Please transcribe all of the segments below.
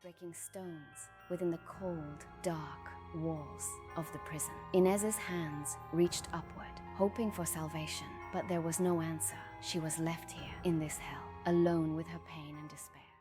breaking stones within the cold, dark walls of the prison. Ines's hands reached upward, hoping for salvation, but there was no answer. She was left here in this hell, alone with her pain and despair.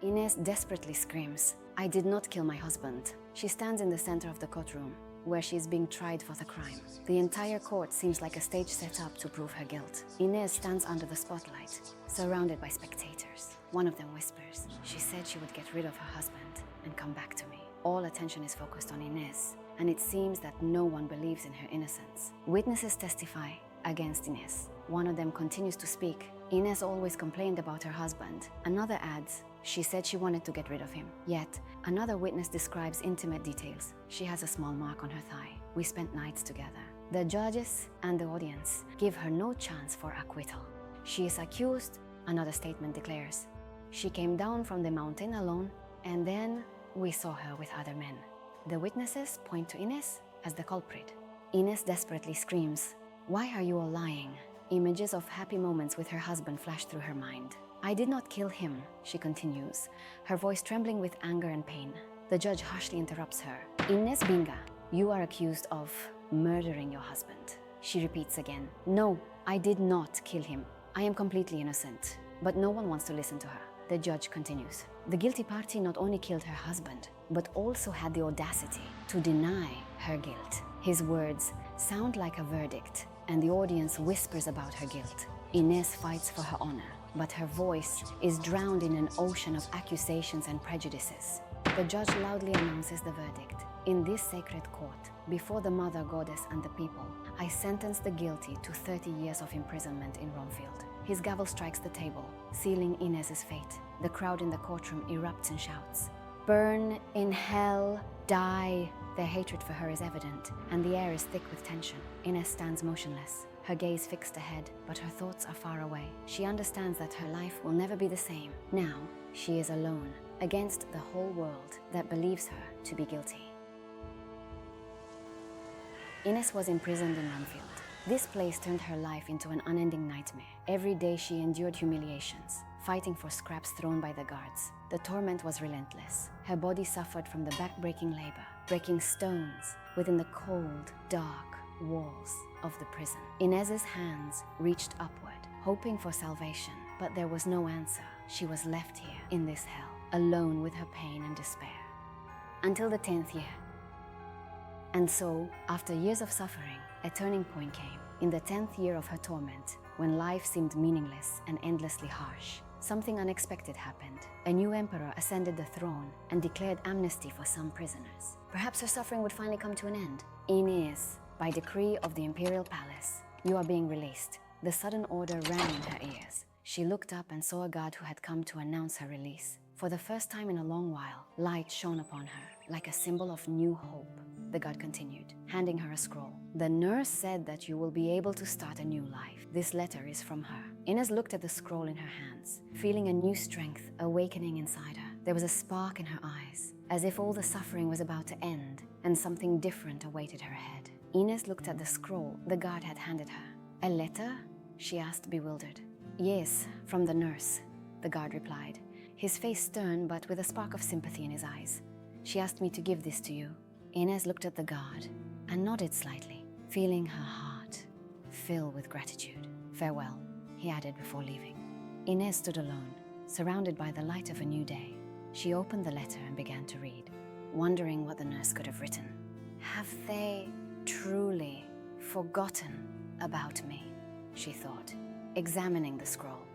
Ines desperately screams, "I did not kill my husband." She stands in the center of the courtroom, where she is being tried for the crime. The entire court seems like a stage set up to prove her guilt. Ines stands under the spotlight, surrounded by spectators. One of them whispers, "She said she would get rid of her husband and come back to me." All attention is focused on Ines, and it seems that no one believes in her innocence. Witnesses testify against Ines. One of them continues to speak. Ines always complained about her husband. Another adds, "She said she wanted to get rid of him." Yet, another witness describes intimate details. "She has a small mark on her thigh. We spent nights together." The judges and the audience give her no chance for acquittal. "She is accused," another statement declares. "She came down from the mountain alone, and then we saw her with other men." The witnesses point to Ines as the culprit. Ines desperately screams, "Why are you all lying?" Images of happy moments with her husband flash through her mind. "I did not kill him," she continues, her voice trembling with anger and pain. The judge harshly interrupts her. "Ines Binga, you are accused of murdering your husband." She repeats again, "No, I did not kill him. I am completely innocent." But no one wants to listen to her. The judge continues. The guilty party not only killed her husband, but also had the audacity to deny her guilt. His words sound like a verdict, and the audience whispers about her guilt. Ines fights for her honor, but her voice is drowned in an ocean of accusations and prejudices. The judge loudly announces the verdict. "In this sacred court, before the Mother Goddess and the people, I sentence the guilty to 30 years of imprisonment in Romfield." His gavel strikes the table, sealing Ines's fate. The crowd in the courtroom erupts and shouts, "Burn in hell, die!" Their hatred for her is evident, and the air is thick with tension. Ines stands motionless, her gaze fixed ahead, but her thoughts are far away. She understands that her life will never be the same. Now, she is alone, against the whole world that believes her to be guilty. Ines was imprisoned in Rumfield. This place turned her life into an unending nightmare. Every day she endured humiliations, fighting for scraps thrown by the guards. The torment was relentless. Her body suffered from the back-breaking labor, breaking stones within the cold, dark walls of the prison. Ines's hands reached upward, hoping for salvation, but there was no answer. She was left here in this hell, alone with her pain and despair. Until the 10th year. And so, after years of suffering, a turning point came. In the 10th year of her torment, when life seemed meaningless and endlessly harsh, something unexpected happened. A new emperor ascended the throne and declared amnesty for some prisoners. Perhaps her suffering would finally come to an end. Ines, by decree of the imperial palace, you are being released. The sudden order rang in her ears. She looked up and saw a guard who had come to announce her release. For the first time in a long while, light shone upon her, like a symbol of new hope. The guard continued, handing her a scroll. "The nurse said that you will be able to start a new life. This letter is from her." Ines looked at the scroll in her hands, feeling a new strength awakening inside her. There was a spark in her eyes, as if all the suffering was about to end and something different awaited her ahead. Ines looked at the scroll the guard had handed her. "A letter?" she asked, bewildered. "Yes, from the nurse," the guard replied, his face stern but with a spark of sympathy in his eyes. "She asked me to give this to you." Ines looked at the guard and nodded slightly, feeling her heart fill with gratitude. "Farewell," he added before leaving. Ines stood alone, surrounded by the light of a new day. She opened the letter and began to read, wondering what the nurse could have written. "Have they truly forgotten about me?" she thought, examining the scroll.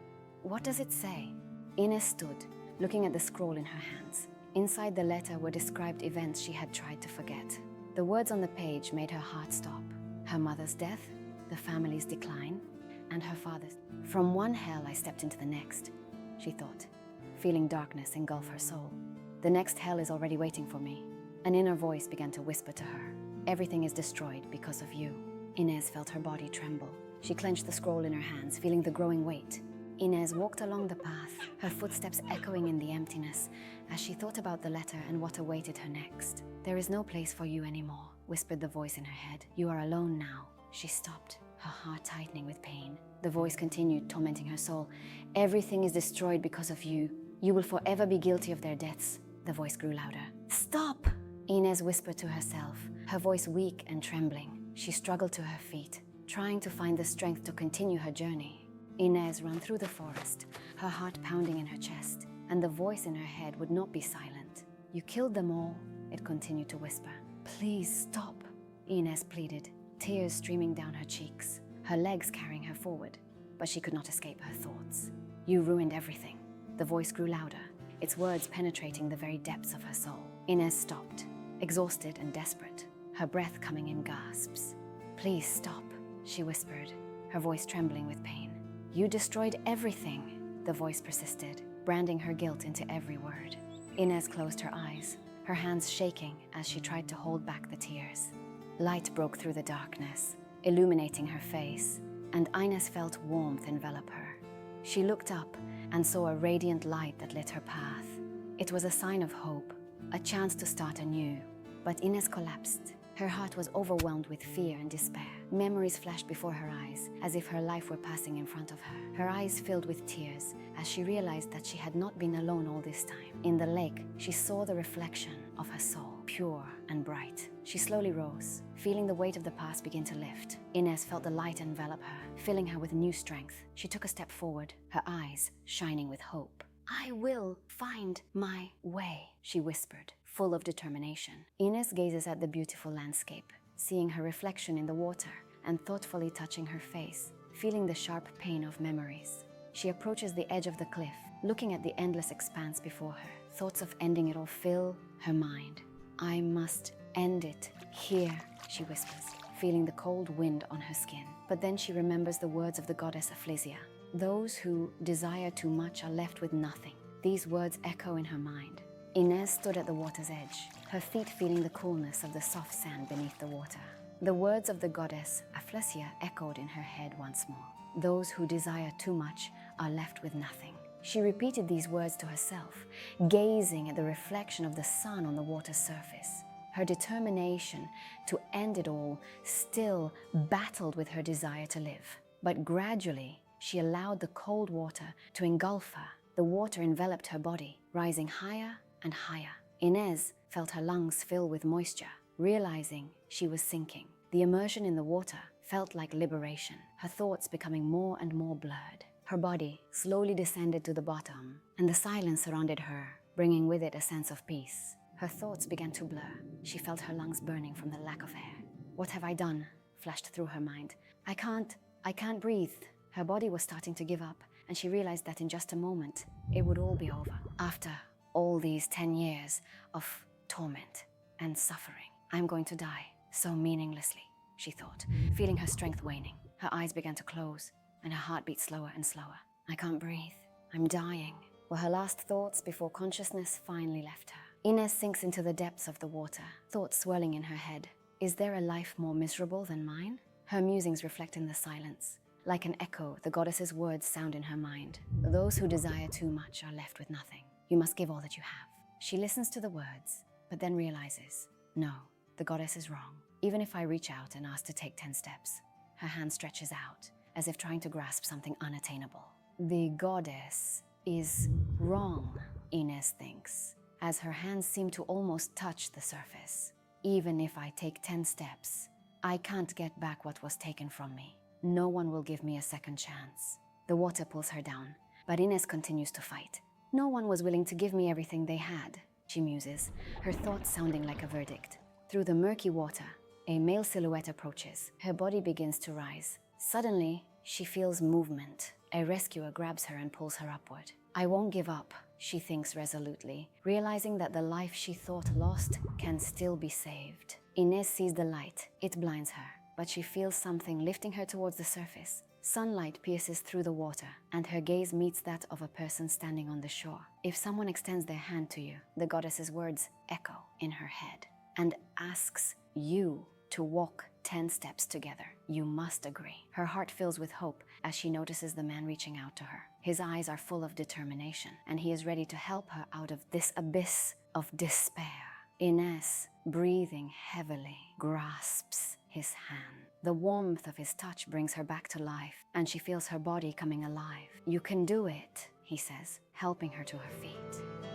"What does it say?" Ines stood, looking at the scroll in her hands. Inside the letter were described events she had tried to forget. The words on the page made her heart stop. Her mother's death, the family's decline, and her father's. "From one hell I stepped into the next," she thought, feeling darkness engulf her soul. "The next hell is already waiting for me." An inner voice began to whisper to her, "Everything is destroyed because of you." Ines felt her body tremble. She clenched the scroll in her hands, feeling the growing weight. Ines walked along the path, her footsteps echoing in the emptiness as she thought about the letter and what awaited her next. "There is no place for you anymore," whispered the voice in her head. "You are alone now." She stopped, her heart tightening with pain. The voice continued, tormenting her soul. "Everything is destroyed because of you. You will forever be guilty of their deaths. The voice grew louder. Stop! Ines whispered to herself, her voice weak and trembling. She struggled to her feet, trying to find the strength to continue her journey. Ines ran through the forest, her heart pounding in her chest, and the voice in her head would not be silent. You killed them all, it continued to whisper. Please stop, Ines pleaded, tears streaming down her cheeks, her legs carrying her forward, but she could not escape her thoughts. You ruined everything. The voice grew louder, its words penetrating the very depths of her soul. Ines stopped, exhausted and desperate, her breath coming in gasps. Please stop, she whispered, her voice trembling with pain. You destroyed everything, the voice persisted, branding her guilt into every word. Ines closed her eyes, her hands shaking as she tried to hold back the tears. Light broke through the darkness, illuminating her face, and Ines felt warmth envelop her. She looked up and saw a radiant light that lit her path. It was a sign of hope, a chance to start anew. But Ines collapsed. Her heart was overwhelmed with fear and despair. Memories flashed before her eyes, as if her life were passing in front of her. Her eyes filled with tears, as she realized that she had not been alone all this time. In the lake, she saw the reflection of her soul, pure and bright. She slowly rose, feeling the weight of the past begin to lift. Ines felt the light envelop her, filling her with new strength. She took a step forward, her eyes shining with hope. I will find my way, she whispered, full of determination. Ines gazes at the beautiful landscape, seeing her reflection in the water and thoughtfully touching her face, feeling the sharp pain of memories. She approaches the edge of the cliff, looking at the endless expanse before her. Thoughts of ending it all fill her mind. I must end it here, she whispers, feeling the cold wind on her skin. But then she remembers the words of the goddess Aphlisia. Those who desire too much are left with nothing. These words echo in her mind. Ines stood at the water's edge, her feet feeling the coolness of the soft sand beneath the water. The words of the goddess Aphlisia echoed in her head once more. Those who desire too much are left with nothing. She repeated these words to herself, gazing at the reflection of the sun on the water's surface. Her determination to end it all still battled with her desire to live. But gradually, she allowed the cold water to engulf her. The water enveloped her body, rising higher and higher. Ines felt her lungs fill with moisture, realizing she was sinking. The immersion in the water felt like liberation, her thoughts becoming more and more blurred. Her body slowly descended to the bottom, and the silence surrounded her, bringing with it a sense of peace. Her thoughts began to blur. She felt her lungs burning from the lack of air. What have I done? Flashed through her mind. I can't breathe. Her body was starting to give up, and she realized that in just a moment, it would all be over. After all these 10 years of torment and suffering, I'm going to die so meaninglessly, she thought, feeling her strength waning. Her eyes began to close, and her heart beat slower and slower. I can't breathe. I'm dying, were her last thoughts before consciousness finally left her. Ines sinks into the depths of the water, thoughts swirling in her head. Is there a life more miserable than mine? Her musings reflect in the silence. Like an echo, the goddess's words sound in her mind. Those who desire too much are left with nothing. You must give all that you have. She listens to the words, but then realizes, no, the goddess is wrong. Even if I reach out and ask to take 10 steps, her hand stretches out, as if trying to grasp something unattainable. The goddess is wrong, Ines thinks, as her hands seem to almost touch the surface. Even if I take 10 steps, I can't get back what was taken from me. No one will give me a second chance. The water pulls her down, but Ines continues to fight. No one was willing to give me everything they had, she muses, her thoughts sounding like a verdict. Through the murky water, a male silhouette approaches. Her body begins to rise. Suddenly, she feels movement. A rescuer grabs her and pulls her upward. I won't give up, she thinks resolutely, realizing that the life she thought lost can still be saved. Ines sees the light. It blinds her, but she feels something lifting her towards the surface. Sunlight pierces through the water, and her gaze meets that of a person standing on the shore. If someone extends their hand to you, the goddess's words echo in her head and asks you to walk 10 steps together. You must agree. Her heart fills with hope as she notices the man reaching out to her. His eyes are full of determination, and he is ready to help her out of this abyss of despair. Ines, breathing heavily, grasps his hand. The warmth of his touch brings her back to life, and she feels her body coming alive. You can do it, he says, helping her to her feet.